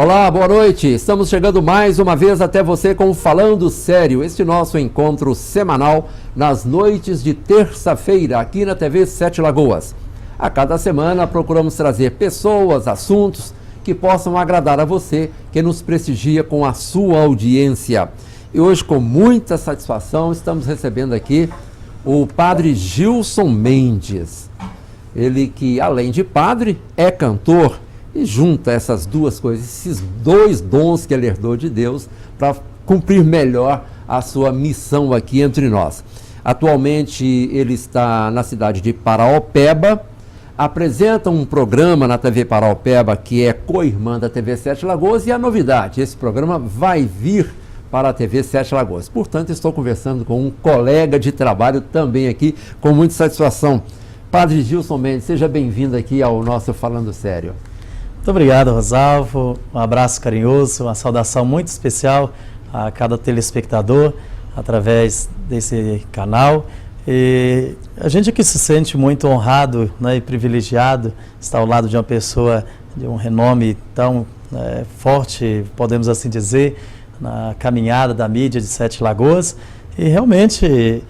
Olá, boa noite. Estamos chegando mais uma vez até você com o Falando Sério, este nosso encontro semanal nas noites de terça-feira aqui na TV Sete Lagoas. A cada semana procuramos trazer pessoas, assuntos que possam agradar a você que nos prestigia com a sua audiência. E hoje, com muita satisfação, estamos recebendo aqui o padre Gilson Mendes. Ele que, além de padre, é cantor e junta essas duas coisas, esses dois dons que ele herdou de Deus para cumprir melhor a sua missão aqui entre nós. Atualmente ele está na cidade de Paraopeba, apresenta um programa na TV Paraopeba que é co-irmã da TV Sete Lagoas, e a novidade, esse programa vai vir para a TV Sete Lagoas. Portanto, estou conversando com um colega de trabalho também aqui, com muita satisfação. Padre Gilson Mendes, seja bem-vindo aqui ao nosso Falando Sério. Muito obrigado, Rosalvo. Um abraço carinhoso, uma saudação muito especial a cada telespectador através desse canal. E a gente aqui se sente muito honrado, né, e privilegiado estar ao lado de uma pessoa de um renome tão forte, podemos assim dizer, na caminhada da mídia de Sete Lagoas. E realmente,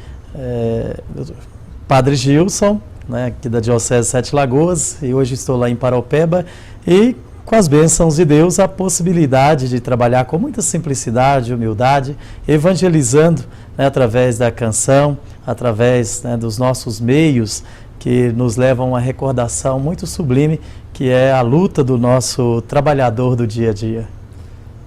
Padre Gilson, né, aqui da Diocese de Sete Lagoas, e hoje estou lá em Paraopeba, e com as bênçãos de Deus, a possibilidade de trabalhar com muita simplicidade e humildade, evangelizando, né, através da canção, através, né, dos nossos meios, que nos levam a uma recordação muito sublime, que é a luta do nosso trabalhador do dia a dia.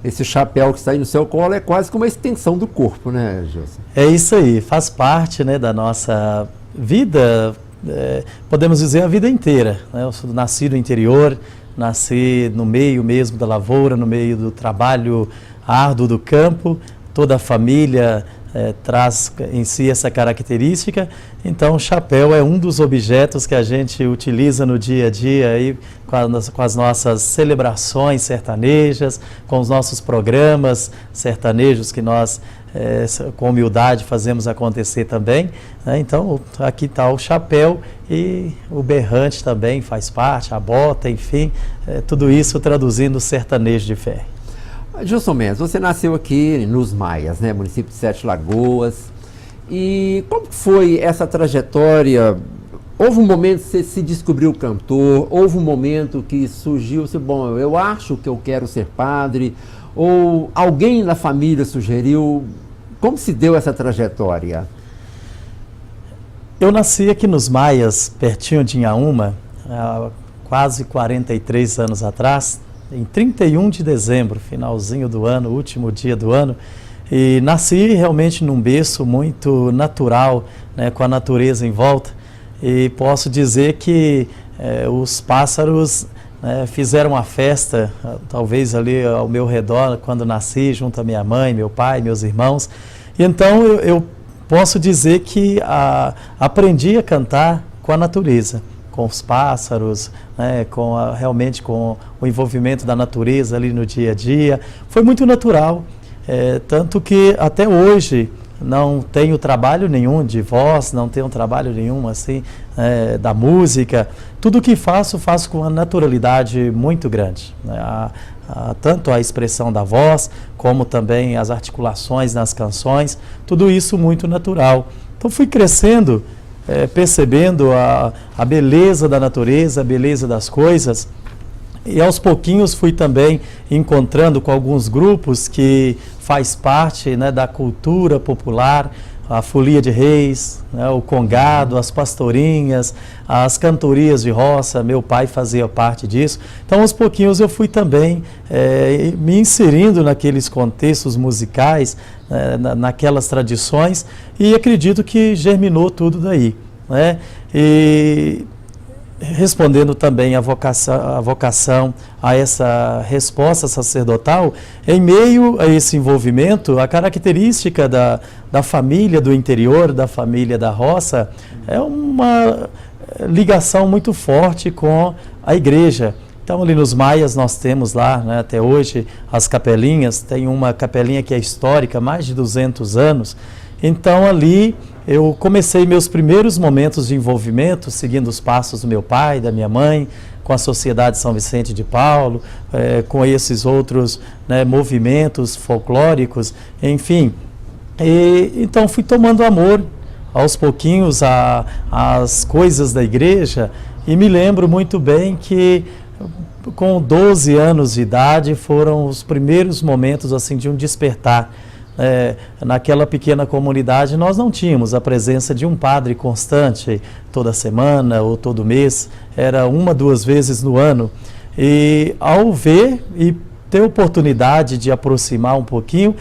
Esse chapéu que está aí no seu colo é quase como uma extensão do corpo, né, Gilson? É isso aí, faz parte, né, da nossa vida, podemos dizer a vida inteira, né? Eu sou nascido no interior, nasci no meio mesmo da lavoura, no meio do trabalho árduo do campo. Toda a família traz em si essa característica. Então o chapéu é um dos objetos que a gente utiliza no dia a dia aí, com as nossas celebrações sertanejas, com os nossos programas sertanejos que nós com humildade fazemos acontecer também, né? Então aqui está o chapéu, e o berrante também faz parte, a bota, enfim, tudo isso traduzindo o sertanejo de fé. Gilson Mendes, você nasceu aqui nos Maias, né, município de Sete Lagoas, e como foi essa trajetória? Houve um momento que você se descobriu cantor, houve um momento que surgiu, bom, eu acho que eu quero ser padre, ou alguém na família sugeriu? Como se deu essa trajetória? Eu nasci aqui nos Maias, pertinho de Inhaúma, há quase 43 anos atrás, em 31 de dezembro, finalzinho do ano, último dia do ano, e nasci realmente num berço muito natural, né, com a natureza em volta, e posso dizer que os pássaros fizeram uma festa, talvez ali ao meu redor, quando nasci, junto à minha mãe, meu pai, meus irmãos. E então eu posso dizer que aprendi a cantar com a natureza, com os pássaros, né, realmente com o envolvimento da natureza ali no dia a dia. Foi muito natural, tanto que até hoje não tenho trabalho nenhum de voz, não tenho trabalho nenhum assim da música. Tudo que faço com uma naturalidade muito grande, né? Tanto a expressão da voz, como também as articulações nas canções, tudo isso muito natural. Então fui crescendo, percebendo a beleza da natureza, a beleza das coisas, e aos pouquinhos fui também encontrando com alguns grupos que faz parte, né, da cultura popular, a folia de reis, né, o congado, as pastorinhas, as cantorias de roça. Meu pai fazia parte disso. Então, aos pouquinhos eu fui também me inserindo naqueles contextos musicais, naquelas tradições, e acredito que germinou tudo daí, né? E respondendo também a vocação a essa resposta sacerdotal, em meio a esse envolvimento, a característica da família do interior, da família da roça, é uma ligação muito forte com a igreja. Então, ali nos Maias nós temos lá, né, até hoje, as capelinhas. Tem uma capelinha que é histórica, mais de 200 anos. Então, ali eu comecei meus primeiros momentos de envolvimento, seguindo os passos do meu pai, da minha mãe, com a Sociedade São Vicente de Paulo, com esses outros, né, movimentos folclóricos, enfim. Então fui tomando amor aos pouquinhos às coisas da igreja, e me lembro muito bem que com 12 anos de idade foram os primeiros momentos assim de um despertar. Naquela pequena comunidade nós não tínhamos a presença de um padre constante toda semana ou todo mês, era 1, 2 vezes no ano. E ao ver e ter oportunidade de aproximar um pouquinho,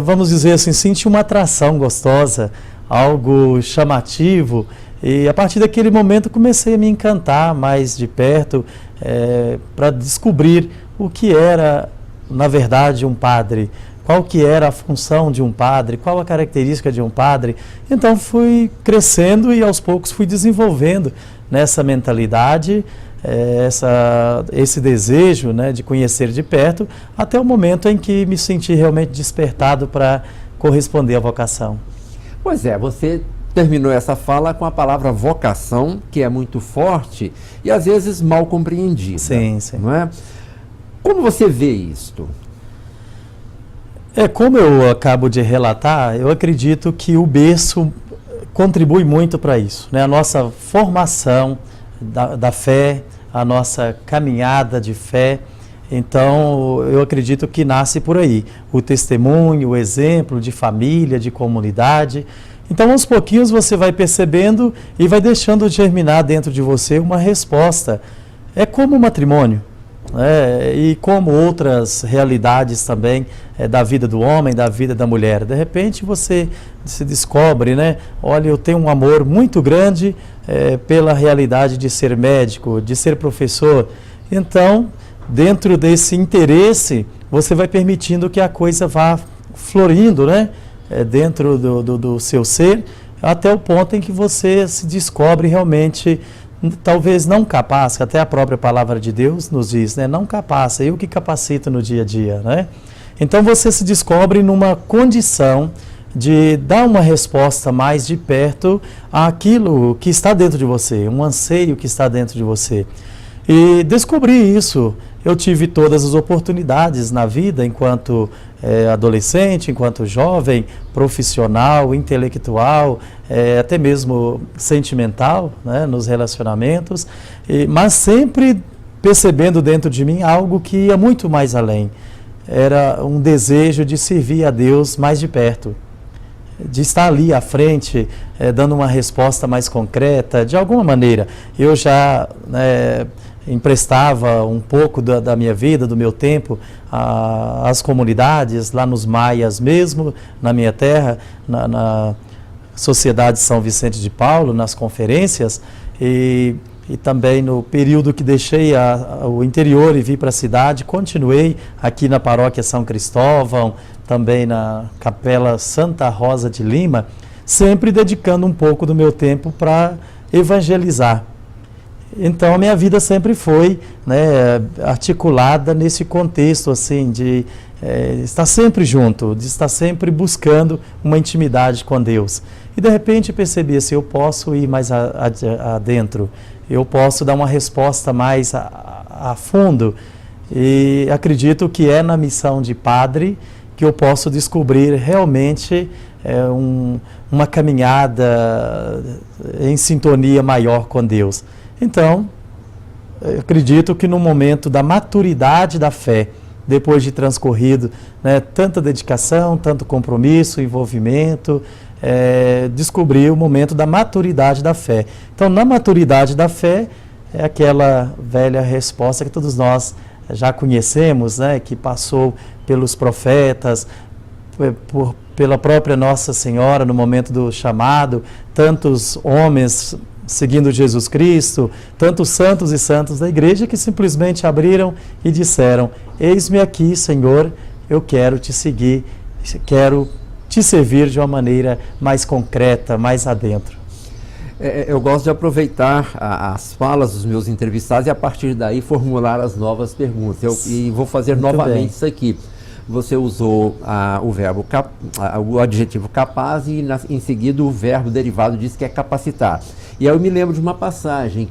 vamos dizer assim, senti uma atração gostosa, algo chamativo, e a partir daquele momento comecei a me encantar mais de perto, para descobrir o que era, na verdade, um padre. Qual que era a função de um padre, qual a característica de um padre. Então fui crescendo e aos poucos fui desenvolvendo nessa mentalidade, esse desejo, né, de conhecer de perto, até o momento em que me senti realmente despertado para corresponder à vocação. Pois é, você terminou essa fala com a palavra vocação, que é muito forte e às vezes mal compreendida. Sim, sim. Não é? Como você vê isto? Como eu acabo de relatar, eu acredito que o berço contribui muito para isso, né? A nossa formação da fé, a nossa caminhada de fé. Então, eu acredito que nasce por aí. O testemunho, o exemplo de família, de comunidade. Então, aos pouquinhos você vai percebendo e vai deixando germinar dentro de você uma resposta. É como o matrimônio. E como outras realidades também da vida do homem, da vida da mulher. De repente você se descobre, né? Olha, eu tenho um amor muito grande pela realidade de ser médico, de ser professor. Então, dentro desse interesse, você vai permitindo que a coisa vá florindo, né? Dentro do seu ser, até o ponto em que você se descobre realmente talvez não capaz, que até a própria palavra de Deus nos diz, né? Não capaz, eu que capacito no dia a dia, né? Então você se descobre numa condição de dar uma resposta mais de perto àquilo que está dentro de você, um anseio que está dentro de você. E descobri isso. Eu tive todas as oportunidades na vida, enquanto adolescente, enquanto jovem, profissional, intelectual, até mesmo sentimental, né, nos relacionamentos, mas sempre percebendo dentro de mim algo que ia muito mais além. Era um desejo de servir a Deus mais de perto, de estar ali à frente, dando uma resposta mais concreta, de alguma maneira. Eu já emprestava um pouco da minha vida, do meu tempo, às comunidades, lá nos Maias mesmo, na minha terra, na Sociedade São Vicente de Paulo, nas conferências, e também no período que deixei o interior e vim para a cidade, continuei aqui na Paróquia São Cristóvão, também na Capela Santa Rosa de Lima, sempre dedicando um pouco do meu tempo para evangelizar. Então, a minha vida sempre foi, né, articulada nesse contexto assim, de estar sempre junto, de estar sempre buscando uma intimidade com Deus. E, de repente, percebi assim, eu posso ir mais adentro, eu posso dar uma resposta mais a fundo. E acredito que é na missão de padre que eu posso descobrir realmente uma caminhada em sintonia maior com Deus. Então, eu acredito que no momento da maturidade da fé, depois de transcorrido, né, tanta dedicação, tanto compromisso, envolvimento, descobri o momento da maturidade da fé. Então, na maturidade da fé, é aquela velha resposta que todos nós já conhecemos, né, que passou pelos profetas, pela própria Nossa Senhora no momento do chamado, tantos homens seguindo Jesus Cristo, tantos santos e santas da igreja que simplesmente abriram e disseram: eis-me aqui, Senhor, eu quero te seguir, quero te servir de uma maneira mais concreta, mais adentro. Eu gosto de aproveitar as falas dos meus entrevistados e a partir daí formular as novas perguntas. E vou fazer muito novamente bem. Isso aqui. você usou o adjetivo capaz e em seguida o verbo derivado diz que é capacitar. E aí eu me lembro de uma passagem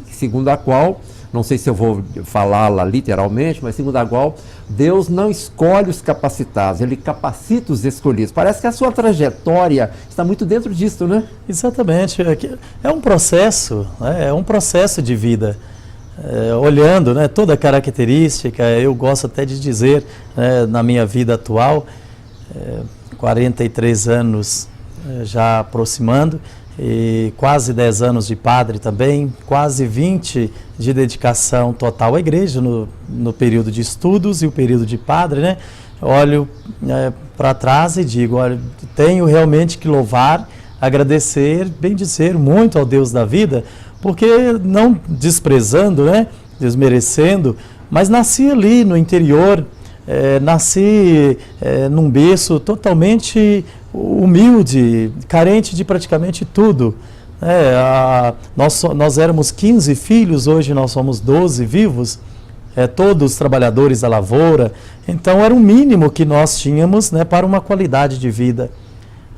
segundo a qual, não sei se eu vou falá-la literalmente, mas segundo a qual Deus não escolhe os capacitados, Ele capacita os escolhidos. Parece que a sua trajetória está muito dentro disso, né? Exatamente. É um processo, né? É um processo de vida. Olhando, né, toda a característica, eu gosto até de dizer, né, na minha vida atual, 43 anos já aproximando, e quase 10 anos de padre também, quase 20 de dedicação total à igreja no período de estudos e o período de padre, né? Olho para trás e digo, olha, tenho realmente que louvar, agradecer, bendizer muito ao Deus da vida, porque não desprezando, né, desmerecendo, mas nasci ali no interior, nasci num berço totalmente humilde, carente de praticamente tudo. Nós éramos 15 filhos, hoje nós somos 12 vivos, todos trabalhadores da lavoura, então era o mínimo que nós tínhamos, né, para uma qualidade de vida.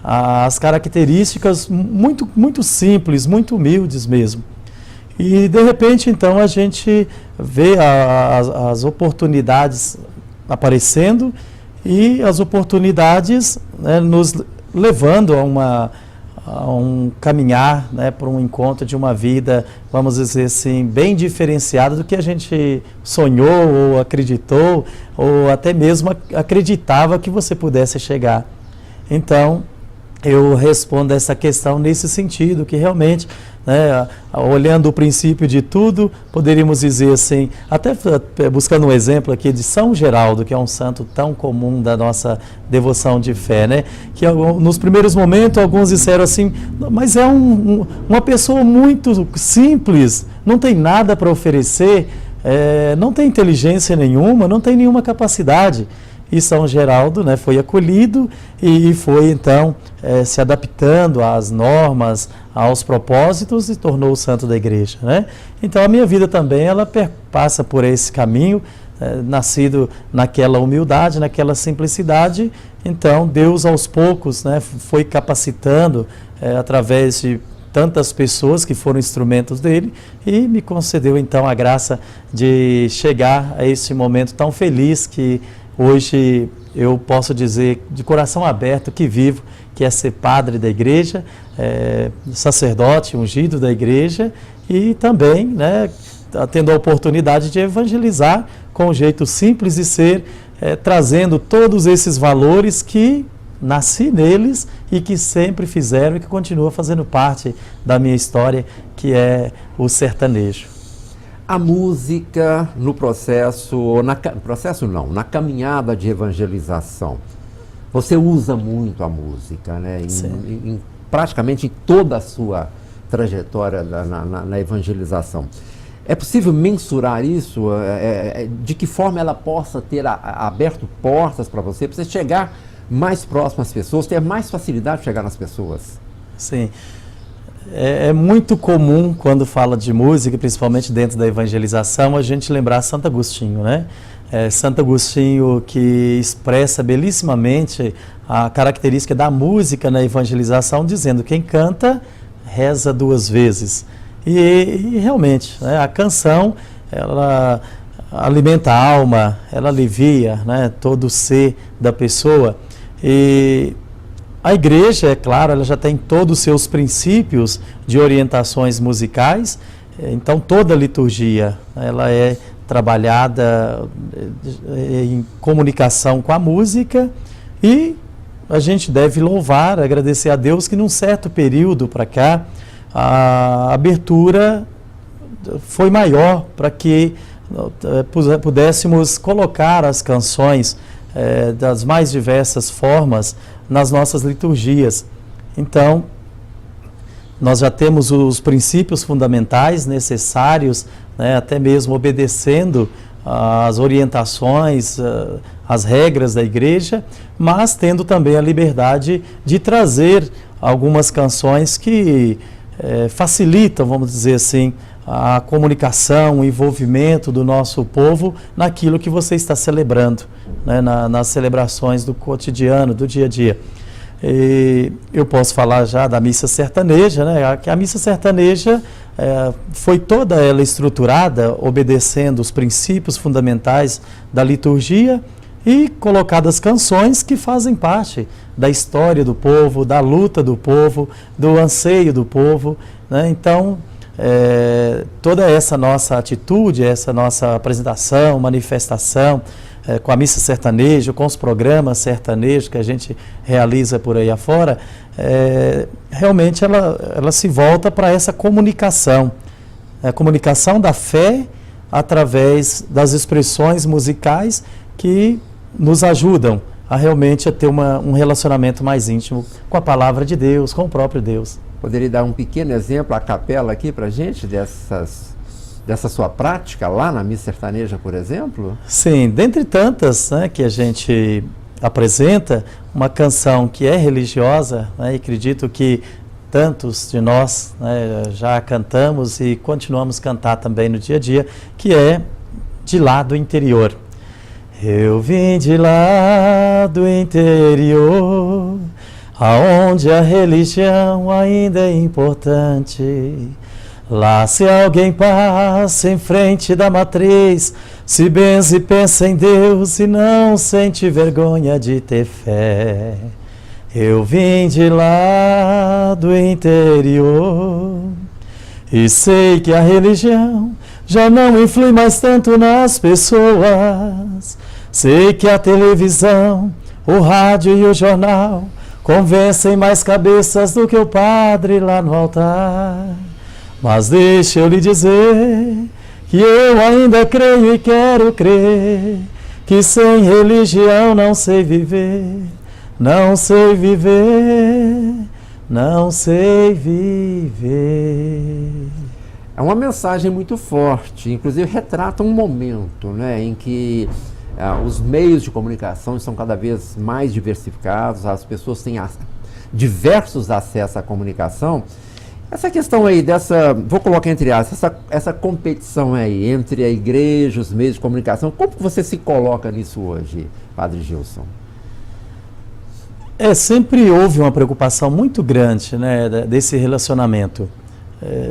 As características muito, muito simples, muito humildes mesmo. E de repente então a gente vê as oportunidades aparecendo e as oportunidades, né, nos levando a um caminhar, né, para um encontro de uma vida, vamos dizer assim, bem diferenciada do que a gente sonhou ou acreditou ou até mesmo acreditava que você pudesse chegar. Então, eu respondo essa questão nesse sentido, que realmente, né, olhando o princípio de tudo, poderíamos dizer assim, até buscando um exemplo aqui de São Geraldo, que é um santo tão comum da nossa devoção de fé, né, que nos primeiros momentos alguns disseram assim, mas é uma pessoa muito simples, não tem nada para oferecer, não tem inteligência nenhuma, não tem nenhuma capacidade. E São Geraldo, né, foi acolhido e foi então se adaptando às normas, aos propósitos e tornou o santo da igreja, né? Então a minha vida também ela passa por esse caminho, nascido naquela humildade, naquela simplicidade. Então Deus aos poucos, né, foi capacitando através de tantas pessoas que foram instrumentos dele e me concedeu então a graça de chegar a esse momento tão feliz que hoje eu posso dizer de coração aberto que vivo, que é ser padre da igreja, sacerdote ungido da igreja e também, né, tendo a oportunidade de evangelizar com um jeito simples de ser, trazendo todos esses valores que nasci neles e que sempre fizeram e que continuam fazendo parte da minha história, que é o sertanejo. A música no na caminhada de evangelização, você usa muito a música, né? Praticamente em toda a sua trajetória na evangelização. É possível mensurar isso? De que forma ela possa ter aberto portas para você chegar mais próximo às pessoas, ter mais facilidade de chegar nas pessoas? Sim. É muito comum, quando fala de música, principalmente dentro da evangelização, a gente lembrar Santo Agostinho, né? Santo Agostinho que expressa belíssimamente a característica da música na evangelização, dizendo quem canta, reza 2 vezes. E realmente, né, a canção, ela alimenta a alma, ela alivia, né, todo o ser da pessoa. E a igreja, é claro, ela já tem todos os seus princípios de orientações musicais, então toda a liturgia ela é trabalhada em comunicação com a música e a gente deve louvar, agradecer a Deus que num certo período para cá a abertura foi maior para que pudéssemos colocar as canções das mais diversas formas nas nossas liturgias. Então, nós já temos os princípios fundamentais necessários, né, até mesmo obedecendo às orientações, às regras da igreja, mas tendo também a liberdade de trazer algumas canções que facilitam, vamos dizer assim, a comunicação, o envolvimento do nosso povo naquilo que você está celebrando, né, nas celebrações do cotidiano, do dia a dia. E eu posso falar já da missa sertaneja, né, que a missa sertaneja foi toda ela estruturada, obedecendo os princípios fundamentais da liturgia e colocadas canções que fazem parte da história do povo, da luta do povo, do anseio do povo, né? Então, toda essa nossa atitude, essa nossa apresentação, manifestação, com a missa sertaneja, com os programas sertanejos que a gente realiza por aí afora, realmente ela se volta para essa comunicação, a comunicação da fé através das expressões musicais que nos ajudam a realmente ter um relacionamento mais íntimo com a palavra de Deus, com o próprio Deus. Poderia dar um pequeno exemplo, a capela aqui para a gente, dessa sua prática lá na missa sertaneja, por exemplo? Sim, dentre tantas, né, que a gente apresenta, uma canção que é religiosa, né, e acredito que tantos de nós, né, já cantamos e continuamos a cantar também no dia a dia, que é De Lá do Interior. Eu vim de lá do interior, aonde a religião ainda é importante. Lá se alguém passa em frente da matriz, se benze e pensa em Deus e não sente vergonha de ter fé. Eu vim de lá do interior e sei que a religião já não influi mais tanto nas pessoas. Sei que a televisão, o rádio e o jornal convencem mais cabeças do que o padre lá no altar. Mas deixa eu lhe dizer que eu ainda creio e quero crer, que sem religião não sei viver, não sei viver, não sei viver. É uma mensagem muito forte, inclusive retrata um momento, né, em que os meios de comunicação estão cada vez mais diversificados, as pessoas têm diversos acessos à comunicação. Essa questão aí vou colocar entre aspas, essa competição aí entre a igreja, os meios de comunicação, como que você se coloca nisso hoje, Padre Gilson? Sempre houve uma preocupação muito grande, né, desse relacionamento.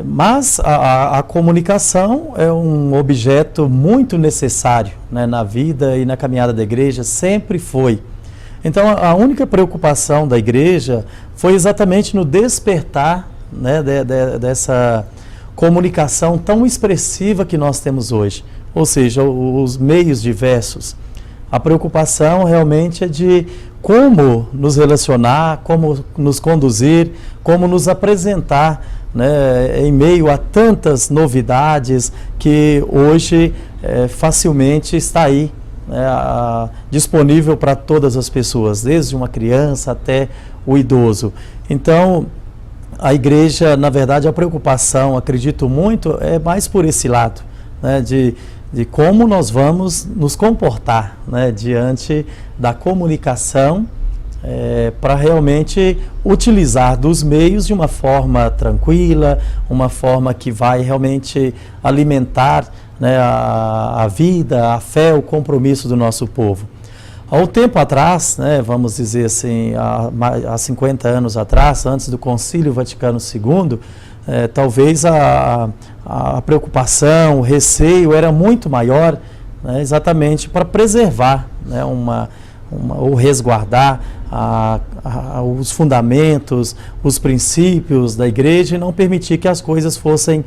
Mas a comunicação é um objeto muito necessário, né, na vida e na caminhada da igreja, sempre foi. Então a única preocupação da igreja foi exatamente no despertar, né, dessa comunicação tão expressiva que nós temos hoje, ou seja, os meios diversos. A preocupação realmente é de como nos relacionar, como nos conduzir, como nos apresentar, né, em meio a tantas novidades que hoje facilmente está aí, né, disponível para todas as pessoas, desde uma criança até o idoso. Então, a igreja, na verdade, a preocupação, acredito muito, é mais por esse lado, né, de como nós vamos nos comportar, né, diante da comunicação, para realmente utilizar dos meios de uma forma tranquila, uma forma que vai realmente alimentar, né, a vida, a fé, o compromisso do nosso povo. Há um tempo atrás, né, vamos dizer assim, há 50 anos atrás, antes do Concílio Vaticano II, talvez a preocupação, o receio era muito maior, né, exatamente para preservar, né, ou resguardar os fundamentos, os princípios da igreja e não permitir que as coisas fossem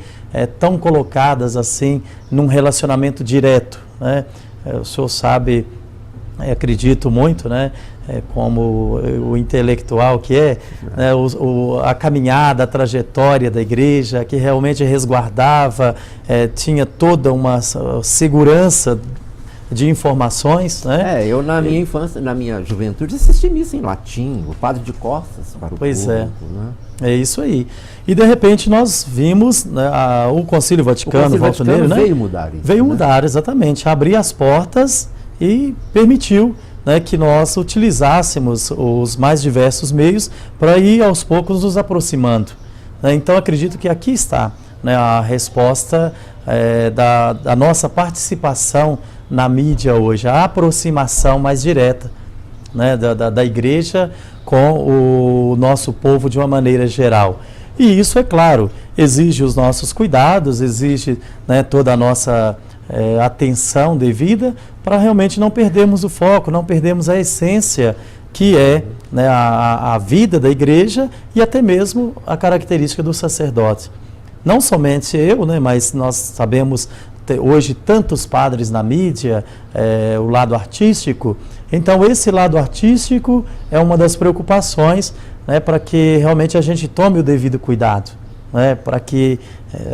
tão colocadas assim num relacionamento direto, né? O senhor sabe, acredito muito, né, como o intelectual que né, a caminhada, a trajetória da igreja, que realmente resguardava, tinha toda uma segurança de informações, né? Eu na minha infância, na minha juventude, assisti missa em latim, o padre de costas para o pois público, né? É isso aí. E de repente nós vimos, né, o Concílio Vaticano, né? Veio mudar isso. Veio mudar, exatamente, abrir as portas e permitiu, né, que nós utilizássemos os mais diversos meios para ir aos poucos nos aproximando. Né? Então acredito que aqui está né, a resposta da nossa participação na mídia hoje, a aproximação mais direta, né, da igreja com o nosso povo de uma maneira geral. E isso, é claro, exige os nossos cuidados, exige, né, toda a nossa atenção devida para realmente não perdermos o foco, não perdermos a essência que é, né, a vida da igreja e até mesmo a característica do sacerdote. Não somente eu, né, mas nós sabemos hoje tantos padres na mídia, o lado artístico. Então esse lado artístico é uma das preocupações, né, para que realmente a gente tome o devido cuidado, né, para que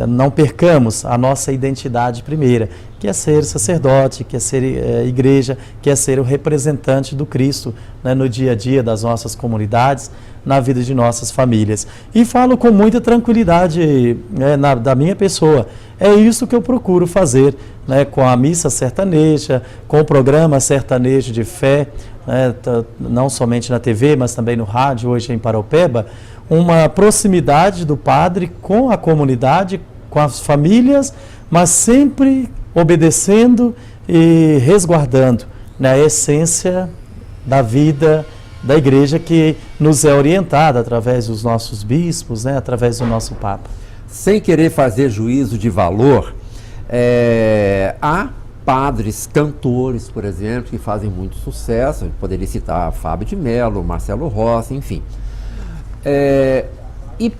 não percamos a nossa identidade primeira, que é ser sacerdote, que é ser igreja, que é ser o representante do Cristo, né, no dia a dia das nossas comunidades, na vida de nossas famílias. E falo com muita tranquilidade, da minha pessoa. É isso que eu procuro fazer, né, com a missa sertaneja, com o programa sertanejo de fé, né, não somente na TV, mas também no rádio, hoje em Paraupeba, uma proximidade do padre com a comunidade, com as famílias, mas sempre obedecendo e resguardando, né, a essência da vida da igreja que nos é orientada através dos nossos bispos, né, através do nosso Papa. Sem querer fazer juízo de valor, há padres, cantores, por exemplo, que fazem muito sucesso. Eu poderia citar Fábio de Mello, Marcelo Rossi, enfim. E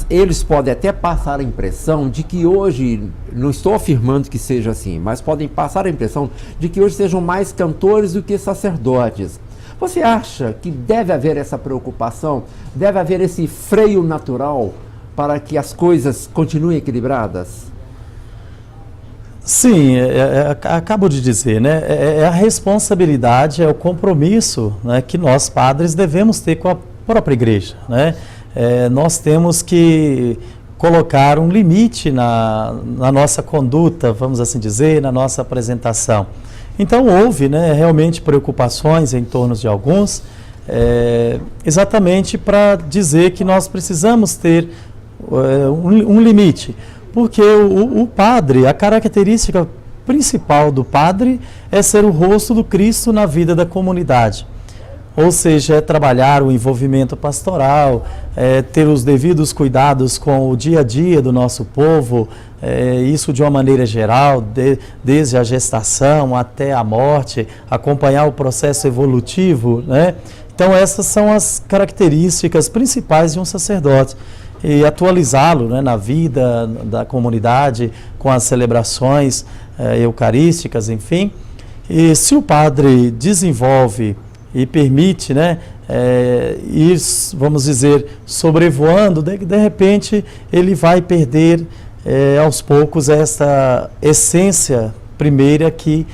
eles podem até passar a impressão de que hoje, não estou afirmando que seja assim, mas podem passar a impressão de que hoje sejam mais cantores do que sacerdotes. Você acha que deve haver essa preocupação, deve haver esse freio natural para que as coisas continuem equilibradas? Sim, acabo de dizer, né? É a responsabilidade, é o compromisso, né, que nós padres devemos ter com a própria igreja, né? Nós temos que colocar um limite na nossa conduta, vamos assim dizer, na nossa apresentação. Então houve, né, realmente preocupações em torno de alguns, exatamente para dizer que nós precisamos ter um limite. Porque o padre, a característica principal do padre é ser o rosto do Cristo na vida da comunidade. Ou seja, é trabalhar o envolvimento pastoral, ter os devidos cuidados com o dia a dia do nosso povo, isso de uma maneira geral, desde a gestação até a morte, acompanhar o processo evolutivo, né? Então essas são as características principais de um sacerdote. E atualizá-lo, né, na vida da comunidade, com as celebrações eucarísticas, enfim. E se o padre desenvolve e permite, né, ir, vamos dizer, sobrevoando, de repente ele vai perder aos poucos essa essência primeira que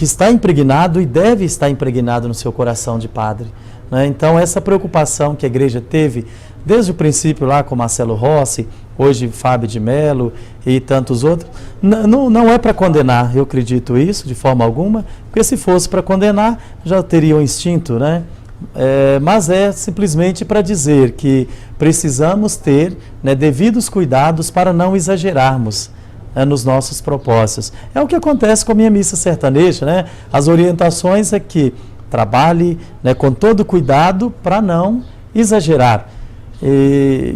está impregnado e deve estar impregnado no seu coração de padre, né? Então essa preocupação que a igreja teve desde o princípio lá com Marcelo Rossi, hoje Fábio de Mello e tantos outros, não é para condenar, eu acredito isso, de forma alguma, porque se fosse para condenar, já teria um instinto, né? Mas é simplesmente para dizer que precisamos ter, né, devidos cuidados para não exagerarmos nos nossos propósitos. É o que acontece com a minha missa sertaneja, né? As orientações é que trabalhe, né, com todo cuidado para não exagerar.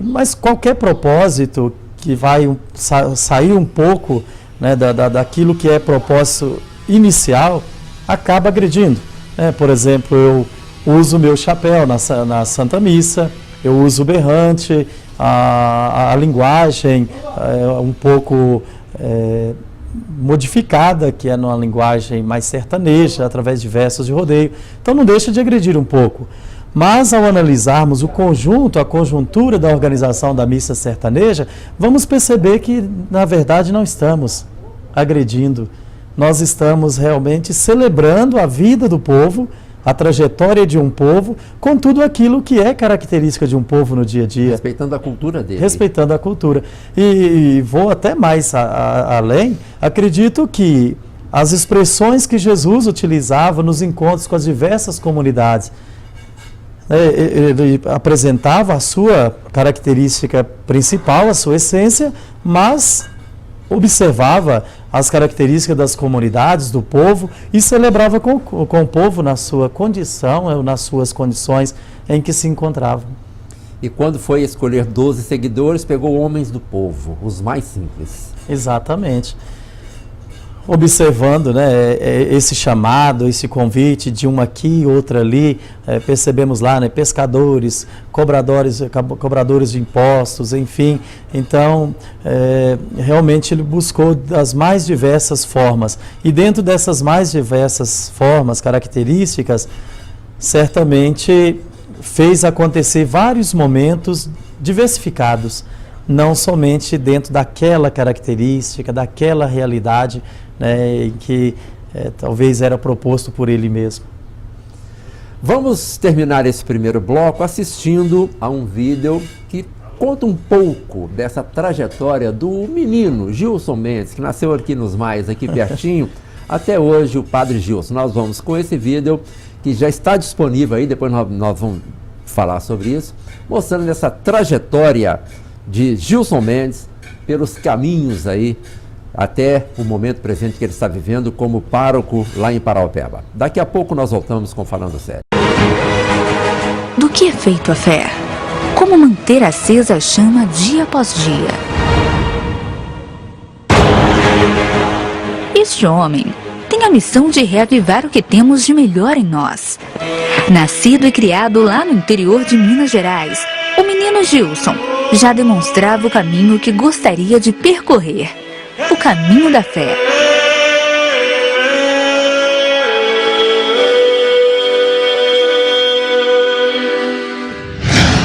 Mas qualquer propósito que vai sair um pouco, né, daquilo que é propósito inicial, acaba agredindo. Por exemplo, eu uso o meu chapéu na Santa Missa, eu uso o berrante, a linguagem um pouco modificada, que é numa linguagem mais sertaneja, através de versos de rodeio. Então não deixa de agredir um pouco. Mas ao analisarmos o conjunto, a conjuntura da organização da missa sertaneja, vamos perceber que, na verdade, não estamos agredindo. Nós estamos realmente celebrando a vida do povo, a trajetória de um povo, com tudo aquilo que é característica de um povo no dia a dia. Respeitando a cultura dele. Respeitando a cultura. E vou até mais além, acredito que as expressões que Jesus utilizava nos encontros com as diversas comunidades, Ele apresentava a sua característica principal, a sua essência, mas observava as características das comunidades, do povo, e celebrava com o povo na sua condição, nas suas condições em que se encontravam. E quando foi escolher 12 seguidores, pegou homens do povo, os mais simples. Exatamente. Observando, né, esse chamado, esse convite de uma aqui e outra ali, percebemos lá, né, pescadores, cobradores de impostos, enfim. Então, realmente ele buscou das mais diversas formas. E dentro dessas mais diversas formas, características, certamente fez acontecer vários momentos diversificados, não somente dentro daquela característica, daquela realidade, né, em que talvez era proposto por ele mesmo. Vamos terminar esse primeiro bloco assistindo a um vídeo que conta um pouco dessa trajetória do menino Gilson Mendes, que nasceu aqui nos Maias, aqui pertinho, até hoje o Padre Gilson. Nós vamos com esse vídeo que já está disponível aí, depois nós vamos falar sobre isso, mostrando essa trajetória de Gilson Mendes pelos caminhos aí até o momento presente que ele está vivendo como pároco lá em Paraopeba. Daqui a pouco nós voltamos com Falando Sério. Do que é feito a fé? Como manter acesa a chama dia após dia? Este homem tem a missão de reavivar o que temos de melhor em nós. Nascido e criado lá no interior de Minas Gerais, o menino Gilson já demonstrava o caminho que gostaria de percorrer, o caminho da fé.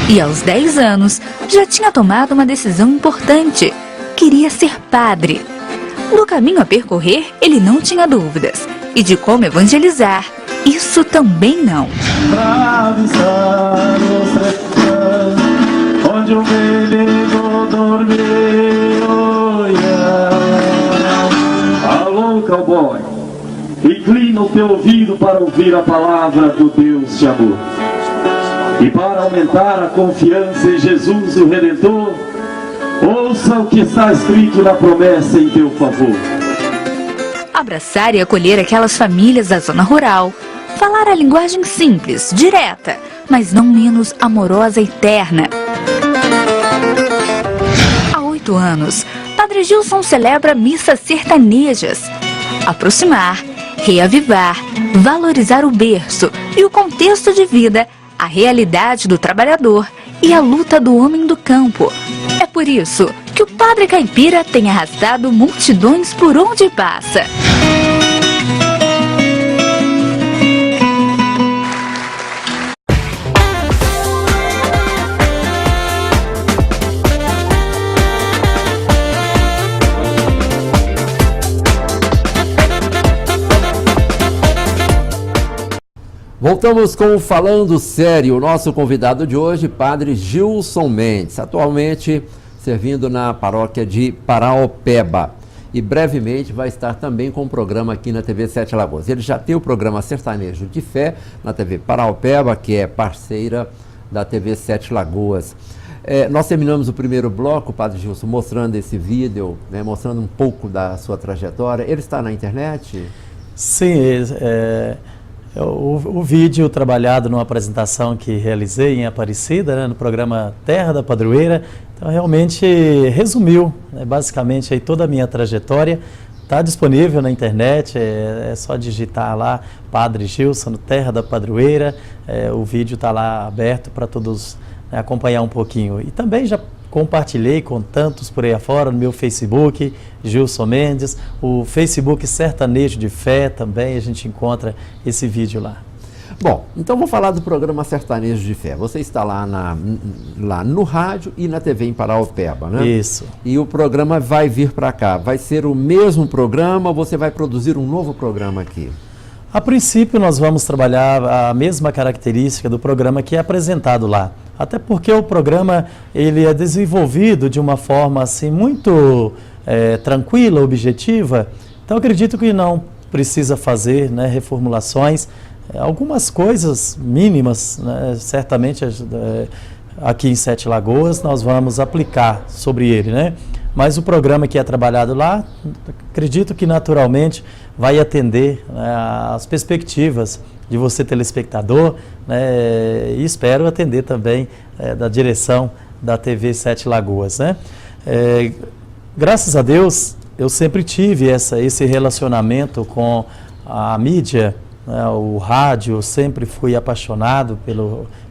E aos 10 anos, já tinha tomado uma decisão importante. Queria ser padre. Do caminho a percorrer, ele não tinha dúvidas. E de como evangelizar, isso também não. Onde o menino dormiu. Alô, cowboy, inclina o teu ouvido para ouvir a palavra do Deus de amor. E para aumentar a confiança em Jesus, o Redentor, ouça o que está escrito na promessa em teu favor. Abraçar e acolher aquelas famílias da zona rural. Falar a linguagem simples, direta, mas não menos amorosa e terna. Há 8 anos, Padre Gilson celebra missas sertanejas. Aproximar, reavivar, valorizar o berço e o contexto de vida, a realidade do trabalhador e a luta do homem do campo. É por isso que o Padre Caipira tem arrastado multidões por onde passa. Voltamos com o Falando Sério. O nosso convidado de hoje, Padre Gilson Mendes, atualmente servindo na paróquia de Paraopeba. E brevemente vai estar também com um programa aqui na TV Sete Lagoas. Ele já tem o programa Sertanejo de Fé na TV Paraopeba, que é parceira da TV Sete Lagoas. Nós terminamos o primeiro bloco, Padre Gilson, mostrando esse vídeo, né, mostrando um pouco da sua trajetória. Ele está na internet? Sim, o vídeo trabalhado numa apresentação que realizei em Aparecida, né, no programa Terra da Padroeira, então realmente resumiu, né, basicamente aí toda a minha trajetória. Está disponível na internet, é só digitar lá Padre Gilson, Terra da Padroeira, o vídeo está lá aberto para todos, né, acompanhar um pouquinho. E também já compartilhei com tantos por aí afora no meu Facebook, Gilson Mendes, o Facebook Sertanejo de Fé também, a gente encontra esse vídeo lá. Bom, então vou falar do programa Sertanejo de Fé. Você está lá no rádio e na TV em Paraopeba, né? Isso. E o programa vai vir para cá. Vai ser o mesmo programa ou você vai produzir um novo programa aqui? A princípio nós vamos trabalhar a mesma característica do programa que é apresentado lá. Até porque o programa ele é desenvolvido de uma forma assim muito tranquila, objetiva. Então acredito que não precisa fazer, né, reformulações, algumas coisas mínimas, né, certamente aqui em Sete Lagoas nós vamos aplicar sobre ele, né? Mas o programa que é trabalhado lá, acredito que naturalmente vai atender, né, as perspectivas de você, telespectador, né, e espero atender também da direção da TV Sete Lagoas, né? Graças a Deus, eu sempre tive esse relacionamento com a mídia, né, o rádio, eu sempre fui apaixonado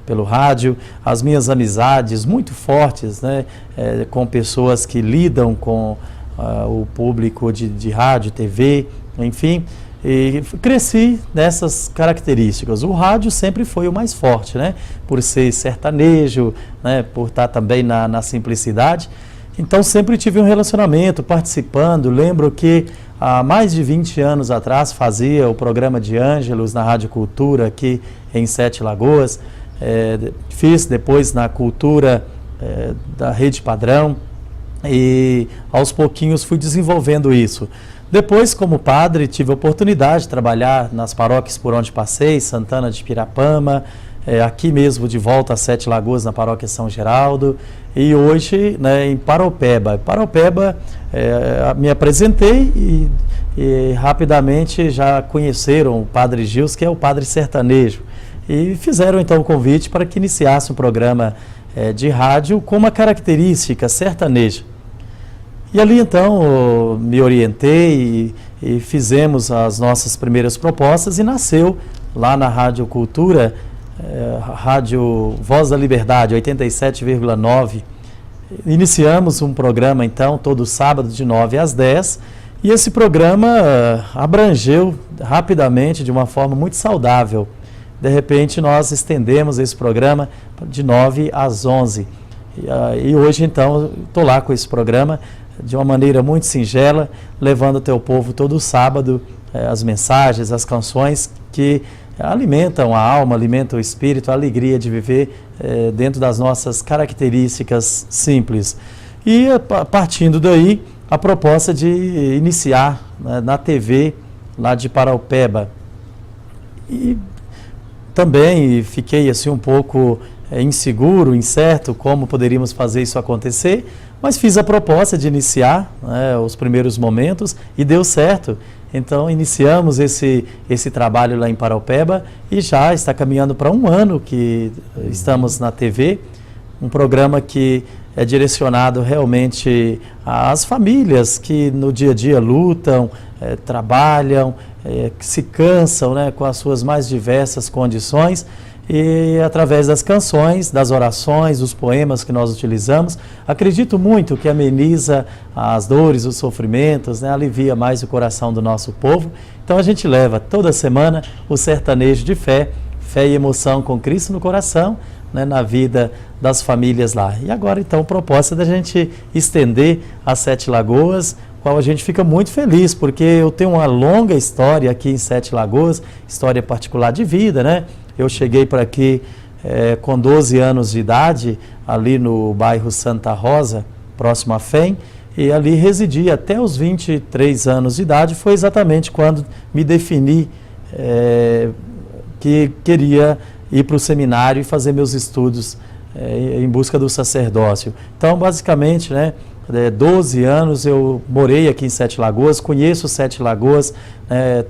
pelo rádio, as minhas amizades muito fortes, né, com pessoas que lidam com o público de rádio, TV, enfim, e cresci nessas características. O rádio sempre foi o mais forte, né, por ser sertanejo, né, por estar também na simplicidade. Então sempre tive um relacionamento, participando. Lembro que há mais de 20 anos atrás fazia o programa de Ângelos na Rádio Cultura aqui em Sete Lagoas. Fiz depois na Cultura da Rede Padrão e aos pouquinhos fui desenvolvendo isso. Depois, como padre, tive a oportunidade de trabalhar nas paróquias por onde passei, Santana de Pirapama, aqui mesmo de volta a Sete Lagoas, na paróquia São Geraldo, e hoje, né, em Paraupeba. Paraupeba, me apresentei e rapidamente já conheceram o Padre Gils, que é o padre sertanejo, e fizeram então o convite para que iniciasse um programa de rádio com uma característica sertaneja. E ali então me orientei e fizemos as nossas primeiras propostas e nasceu lá na Rádio Cultura, Rádio Voz da Liberdade, 87,9. Iniciamos um programa então todo sábado de 9 às 10 e esse programa abrangeu rapidamente de uma forma muito saudável. De repente nós estendemos esse programa de 9 às 11 e hoje então estou lá com esse programa de uma maneira muito singela, levando até o povo todo sábado as mensagens, as canções que alimentam a alma, alimentam o espírito, a alegria de viver dentro das nossas características simples. E partindo daí, a proposta de iniciar na TV lá de Paraupeba. E também fiquei assim um pouco inseguro, incerto como poderíamos fazer isso acontecer, mas fiz a proposta de iniciar, né, os primeiros momentos e deu certo. Então iniciamos esse trabalho lá em Paraupeba e já está caminhando para um ano que estamos na TV, um programa que é direcionado realmente às famílias que no dia a dia lutam, trabalham, que se cansam, né, com as suas mais diversas condições. E através das canções, das orações, dos poemas que nós utilizamos, acredito muito que ameniza as dores, os sofrimentos, né, alivia mais o coração do nosso povo. Então a gente leva toda semana o sertanejo de fé, fé e emoção com Cristo no coração, né, na vida das famílias lá. E agora então a proposta da gente estender a Sete Lagoas, qual a gente fica muito feliz, porque eu tenho uma longa história aqui em Sete Lagoas, história particular de vida, né? Eu cheguei por aqui com 12 anos de idade, ali no bairro Santa Rosa, próximo a Fém, e ali residi até os 23 anos de idade. Foi exatamente quando me defini que queria ir para o seminário e fazer meus estudos em busca do sacerdócio. Então, basicamente, né, 12 anos eu morei aqui em Sete Lagoas, conheço Sete Lagoas,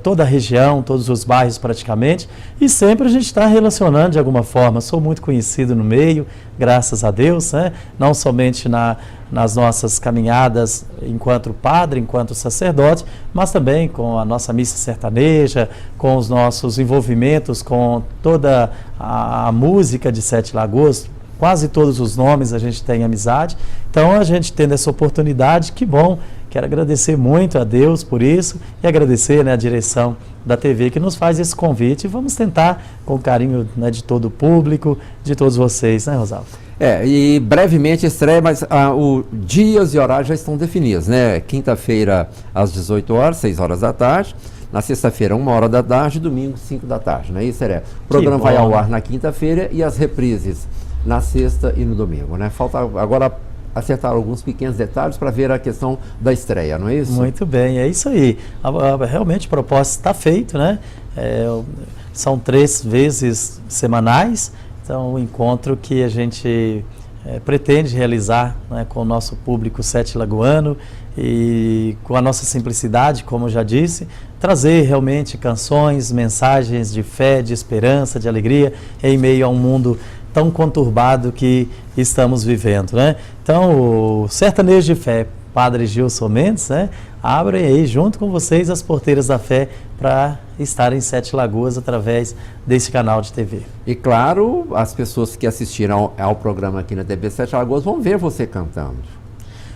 toda a região, todos os bairros praticamente, e sempre a gente está relacionando de alguma forma. Sou muito conhecido no meio, graças a Deus, né? Não somente nas nossas caminhadas enquanto padre, enquanto sacerdote, mas também com a nossa missa sertaneja, com os nossos envolvimentos com toda a música de Sete Lagoas. Quase todos os nomes a gente tem amizade, então a gente tendo essa oportunidade, que bom, quero agradecer muito a Deus por isso e agradecer, né, a direção da TV que nos faz esse convite e vamos tentar com o carinho, né, de todo o público, de todos vocês, né, Rosalvo? E brevemente estreia, mas os dias e horários já estão definidos, né? Quinta-feira às 18 horas, 6 horas da tarde. Na sexta-feira, 1 hora da tarde, domingo, 5 da tarde, não é isso, Heré? O programa vai ao ar na quinta-feira e as reprises na sexta e no domingo, né? Falta agora acertar alguns pequenos detalhes para ver a questão da estreia, não é isso? Muito bem, é isso aí. Realmente o propósito está feito, né? São 3 vezes semanais, então o encontro que a gente pretende realizar, né, com o nosso público sete lagoano e com a nossa simplicidade, como eu já disse, trazer realmente canções, mensagens de fé, de esperança, de alegria em meio a um mundo tão conturbado que estamos vivendo, né? Então, o Sertanejo de Fé, Padre Gilson Mendes, né, abre aí junto com vocês as porteiras da fé para estar em Sete Lagoas através desse canal de TV. E claro, as pessoas que assistiram ao programa aqui na TV Sete Lagoas vão ver você cantando.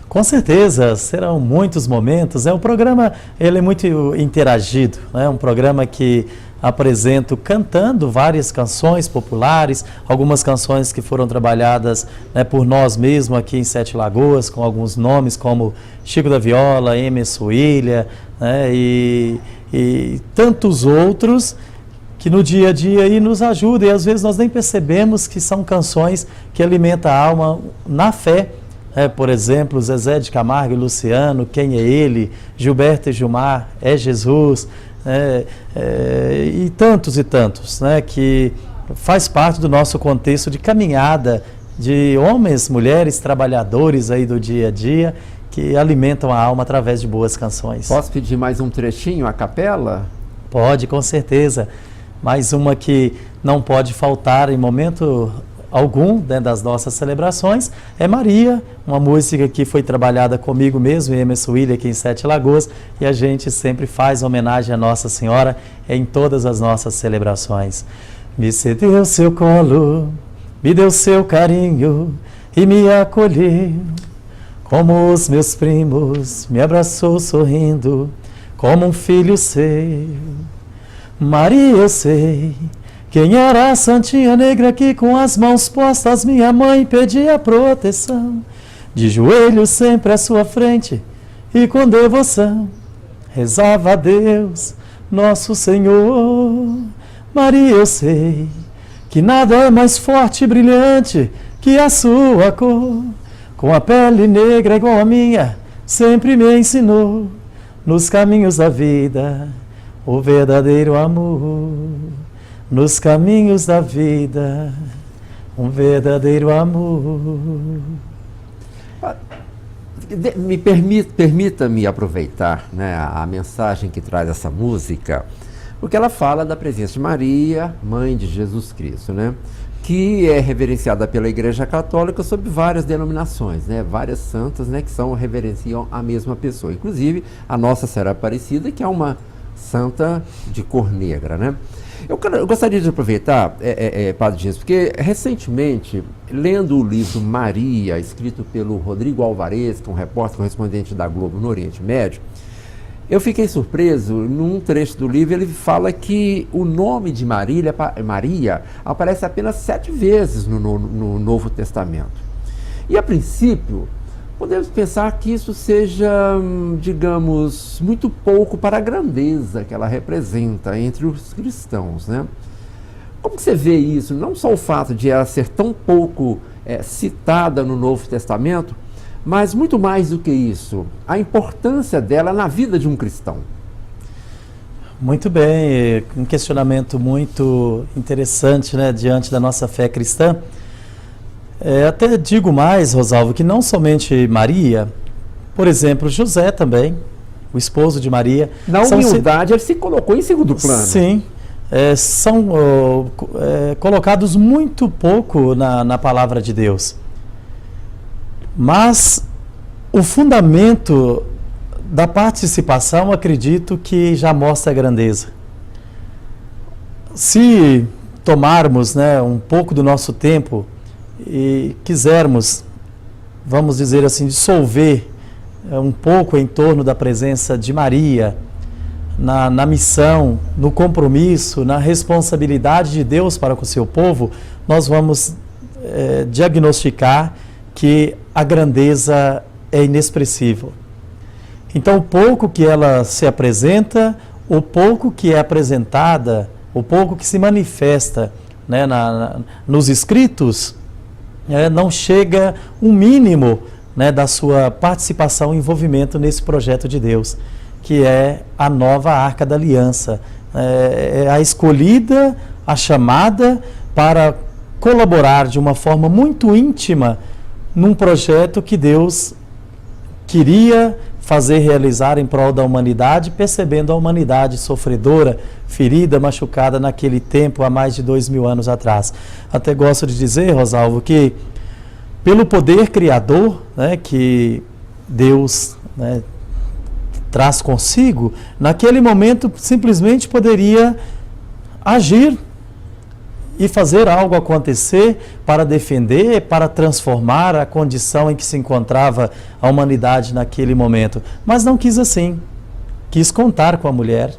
Com certeza, serão muitos momentos. O programa ele é muito interagido, né? Um programa que apresento cantando várias canções populares, algumas canções que foram trabalhadas, né, por nós mesmos aqui em Sete Lagoas, com alguns nomes como Chico da Viola, Emerson Ilha, né, e tantos outros que no dia a dia aí nos ajudam, e às vezes nós nem percebemos que são canções que alimentam a alma na fé. Por exemplo, Zezé de Camargo e Luciano, Quem é Ele? Gilberto e Gilmar, É Jesus, e tantos, né, que faz parte do nosso contexto de caminhada de homens, mulheres, trabalhadores aí do dia a dia, que alimentam a alma através de boas canções. Posso pedir mais um trechinho, a capela? Pode, com certeza. Mais uma que não pode faltar em momento algum, né, das nossas celebrações, é Maria, uma música que foi trabalhada comigo mesmo, Emerson William, aqui em Sete Lagoas, e a gente sempre faz homenagem a Nossa Senhora em todas as nossas celebrações. Me cedeu seu colo, me deu seu carinho e me acolheu, como os meus primos, me abraçou sorrindo, como um filho seu. Maria, eu sei quem era a santinha negra que com as mãos postas minha mãe pedia proteção, de joelhos sempre à sua frente e com devoção rezava a Deus, nosso Senhor. Maria, eu sei que nada é mais forte e brilhante que a sua cor, com a pele negra igual a minha, sempre me ensinou nos caminhos da vida o verdadeiro amor. Nos caminhos da vida, um verdadeiro amor. Permita-me aproveitar, né, a mensagem que traz essa música, porque ela fala da presença de Maria, mãe de Jesus Cristo, né, que é reverenciada pela Igreja Católica sob várias denominações, né, várias santas, né, que reverenciam a mesma pessoa, inclusive a Nossa Senhora Aparecida, que é uma santa de cor negra, né? Eu gostaria de aproveitar, Padre Gilson, porque recentemente, lendo o livro Maria, escrito pelo Rodrigo Alvarez, que é um repórter correspondente da Globo no Oriente Médio, eu fiquei surpreso. Num trecho do livro ele fala que o nome de Maria aparece apenas 7 vezes no Novo Testamento. E a princípio, podemos pensar que isso seja, digamos, muito pouco para a grandeza que ela representa entre os cristãos, né? Como que você vê isso? Não só o fato de ela ser tão pouco citada no Novo Testamento, mas muito mais do que isso, a importância dela na vida de um cristão. Muito bem, um questionamento muito interessante, né, diante da nossa fé cristã. Até digo mais, Rosalvo, que não somente Maria, por exemplo, José também, o esposo de Maria. Na humildade, ele se colocou em segundo plano. Sim, são colocados muito pouco na palavra de Deus. Mas o fundamento da participação, acredito que já mostra a grandeza. Se tomarmos, né, um pouco do nosso tempo e quisermos, vamos dizer assim, dissolver um pouco em torno da presença de Maria, na missão, no compromisso, na responsabilidade de Deus para com o seu povo, nós vamos diagnosticar que a grandeza é inexpressível. Então, o pouco que ela se apresenta, o pouco que é apresentada, o pouco que se manifesta, né, nos escritos, não chega um mínimo né, da sua participação e envolvimento nesse projeto de Deus, que é a nova Arca da Aliança. É a escolhida, a chamada para colaborar de uma forma muito íntima num projeto que Deus queria fazer realizar em prol da humanidade, percebendo a humanidade sofredora, ferida, machucada naquele tempo, há mais de 2000 anos atrás. Até gosto de dizer, Rosalvo, que pelo poder criador, né, que Deus, né, traz consigo, naquele momento simplesmente poderia agir e fazer algo acontecer para defender, para transformar a condição em que se encontrava a humanidade naquele momento. Mas não quis assim. Quis contar com a mulher,